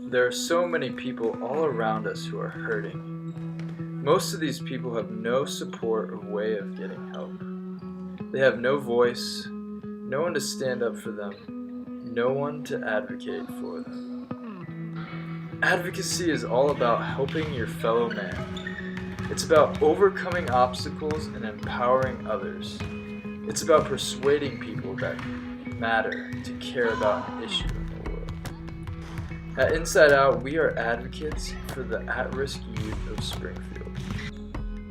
There are so many people all around us who are hurting. Most of these people have no support or way of getting help. They have no voice, no one to stand up for them, no one to advocate for them. Advocacy is all about helping your fellow man. It's about overcoming obstacles and empowering others. It's about persuading people that matter to care about an issue in the world. At Inside Out, we are advocates for the at-risk youth of Springfield.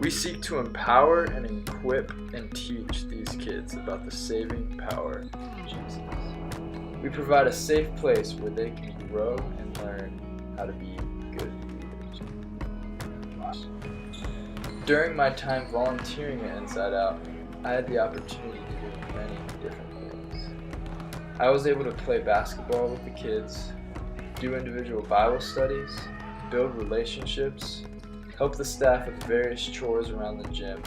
We seek to empower and equip and teach these kids about the saving power of Jesus. We provide a safe place where they can grow and learn how to be good leaders. During my time volunteering at Inside Out, I had the opportunity to do many different things. I was able to play basketball with the kids, do individual Bible studies, build relationships, help the staff with various chores around the gym,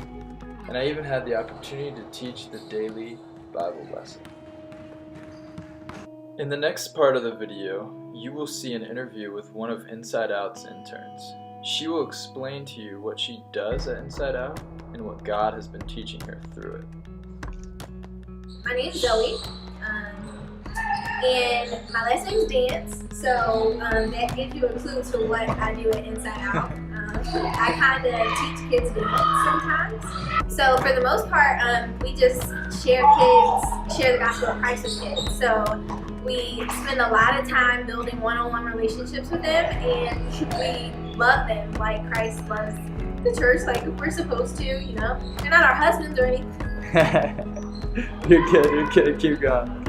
and I even had the opportunity to teach the daily Bible lesson. In the next part of the video, you will see an interview with one of Inside Out's interns. She will explain to you what she does at Inside Out and what God has been teaching her through it. My name's Zoe, and my last name's Dance, so that gives you a clue to what I do at Inside Out. I kind of teach kids dance sometimes. So for the most part, we just share the gospel of Christ with kids. So we spend a lot of time building one-on-one relationships with them, and we love them like Christ loves the church, like we're supposed to, you know. They're not our husbands or anything. You're good, keep going.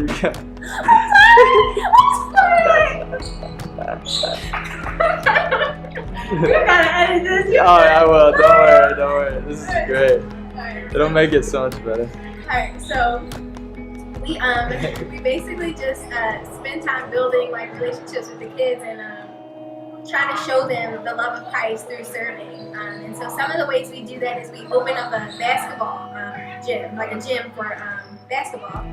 You're gonna edit this. Oh, I will, don't worry. This is great. Alright, It'll make it so much better. Alright, so we basically just spend time building like relationships with the kids and trying to show them the love of Christ through serving. And so some of the ways we do that is we open up a basketball gym, like a gym for basketball.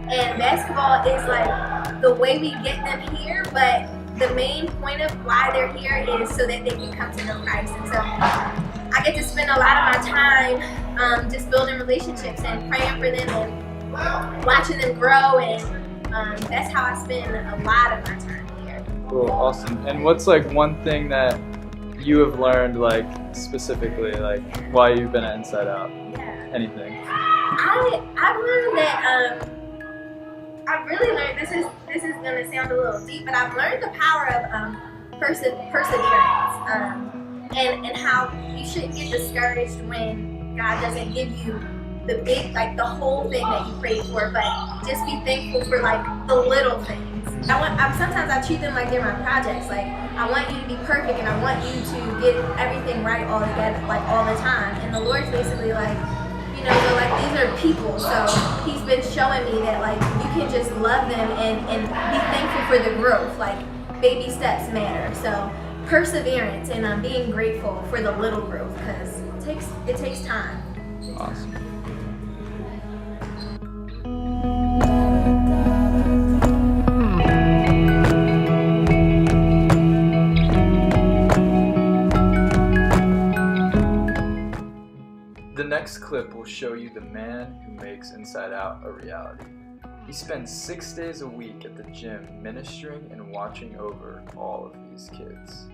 And basketball is like the way we get them here, but the main point of why they're here is so that they can come to know Christ. And so I get to spend a lot of my time just building relationships and praying for them and watching them grow, and that's how I spend a lot of my time here. Cool, awesome. And what's like one thing that you have learned, like specifically, like while you've been at Inside Out? Yeah. Anything? I've learned that I've really learned, this is going to sound a little deep, but I've learned the power of perseverance and how you shouldn't get discouraged when God doesn't give you the big, like the whole thing that you prayed for, but just be thankful for like the little things. Sometimes I treat them like they're my projects. Like I want you to be perfect and I want you to get everything right all together, like all the time. And the Lord's basically like, you know, so like these are people, so he's been showing me that like you can just love them and be thankful for the growth. Like baby steps matter. So perseverance and being grateful for the little growth, because it takes time. Awesome. The next clip will show you the man who makes Inside Out a reality. He spends 6 days a week at the gym ministering and watching over all of these kids.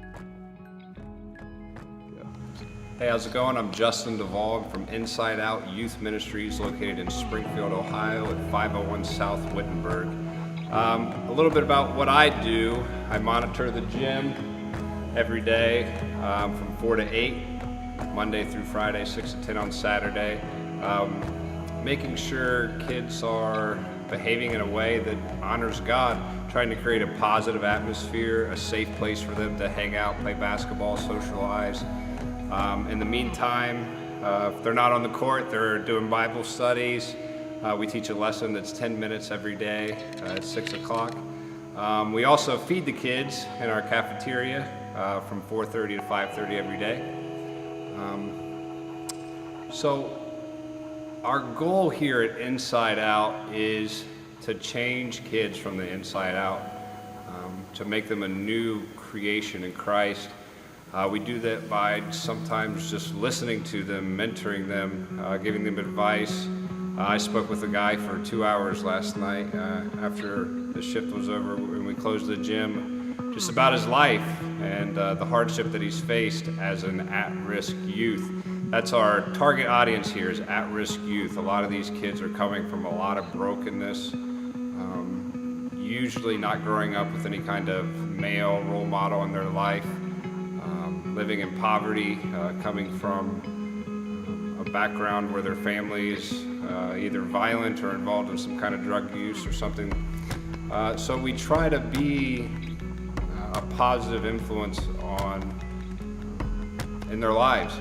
Hey, how's it going? I'm Justin Duvall. I'm from Inside Out Youth Ministries located in Springfield, Ohio at 501 South Wittenberg. A little bit about what I do. I monitor the gym every day from 4 to 8. Monday through Friday, 6 to 10 on Saturday, making sure kids are behaving in a way that honors God, trying to create a positive atmosphere, a safe place for them to hang out, play basketball, socialize. In the meantime, if they're not on the court, they're doing Bible studies. We teach a lesson that's 10 minutes every day at 6 o'clock. We also feed the kids in our cafeteria from 4:30 to 5:30 every day. So our goal here at Inside Out is to change kids from the inside out. to make them a new creation in Christ. We do that by sometimes just listening to them, mentoring them, giving them advice. I spoke with a guy for 2 hours last night after the shift was over and we closed the gym, just about his life and the hardship that he's faced as an at-risk youth. That's our target audience here, is at-risk youth. A lot of these kids are coming from a lot of brokenness, usually not growing up with any kind of male role model in their life, living in poverty, coming from a background where their family is either violent or involved in some kind of drug use or something. So we try to be a positive influence in their lives,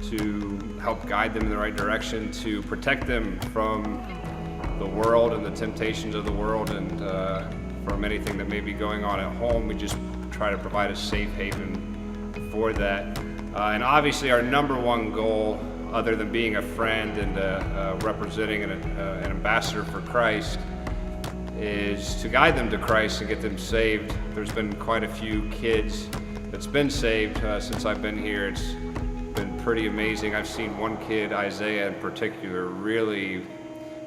to help guide them in the right direction, to protect them from the world and the temptations of the world and from anything that may be going on at home. We just try to provide a safe haven for that. And obviously our number one goal, other than being a friend and representing an ambassador for Christ, is to guide them to Christ and get them saved. There's been quite a few kids that's been saved since I've been here. It's been pretty amazing. I've seen one kid, Isaiah in particular, really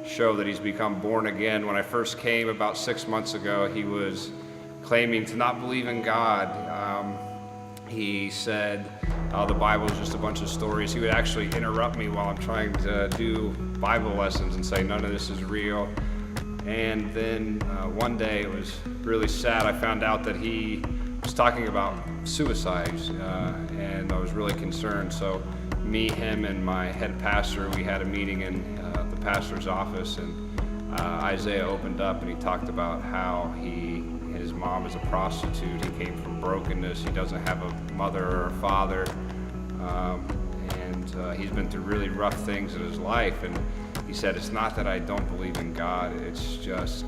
show that he's become born again. When I first came about 6 months ago, he was claiming to not believe in God. He said, the Bible is just a bunch of stories. He would actually interrupt me while I'm trying to do Bible lessons and say, none of this is real. And then one day, it was really sad, I found out that he was talking about suicides, and I was really concerned. So me, him, and my head pastor, we had a meeting in the pastor's office, and Isaiah opened up and he talked about how his mom is a prostitute. He came from brokenness. He doesn't have a mother or a father, and he's been through really rough things in his life. And he said, it's not that I don't believe in God, it's just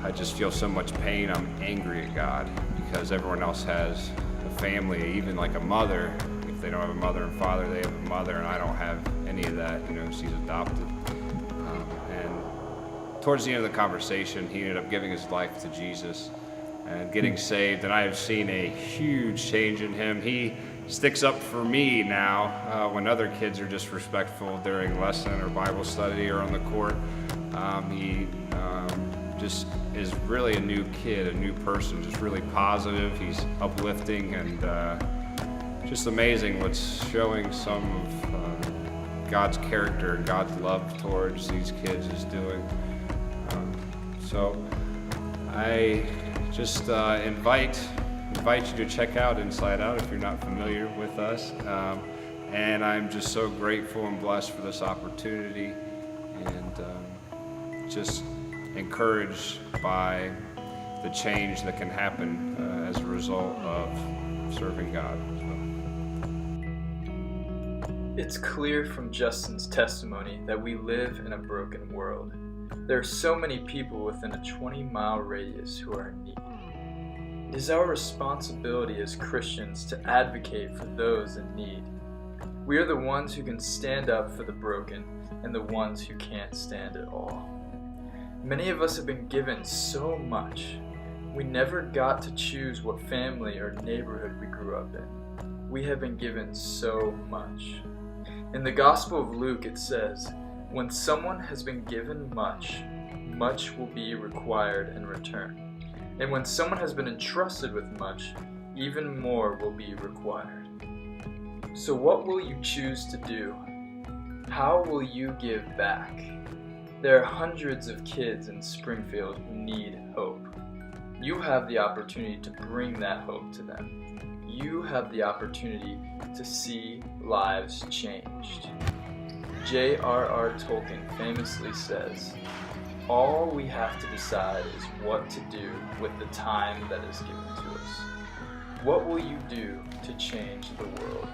I just feel so much pain. I'm angry at God because everyone else has a family, even like a mother. If they don't have a mother and father, they have a mother, and I don't have any of that. She's adopted. And towards the end of the conversation, he ended up giving his life to Jesus and getting saved, and I have seen a huge change in him. He sticks up for me now when other kids are disrespectful during lesson or Bible study or on the court. He just is really a new kid, a new person, just really positive. He's uplifting and just amazing what's showing some of God's character, God's love towards these kids is doing. So I just invite you to check out Inside Out if you're not familiar with us. And I'm just so grateful and blessed for this opportunity, and just encouraged by the change that can happen as a result of serving God. It's clear from Justin's testimony that we live in a broken world. There are so many people within a 20-mile radius who are in need. It is our responsibility as Christians to advocate for those in need. We are the ones who can stand up for the broken and the ones who can't stand at all. Many of us have been given so much. We never got to choose what family or neighborhood we grew up in. We have been given so much. In the Gospel of Luke, it says, when someone has been given much, much will be required in return. And when someone has been entrusted with much, even more will be required. So what will you choose to do? How will you give back? There are hundreds of kids in Springfield who need hope. You have the opportunity to bring that hope to them. You have the opportunity to see lives changed. J.R.R. Tolkien famously says, all we have to decide is what to do with the time that is given to us. What will you do to change the world?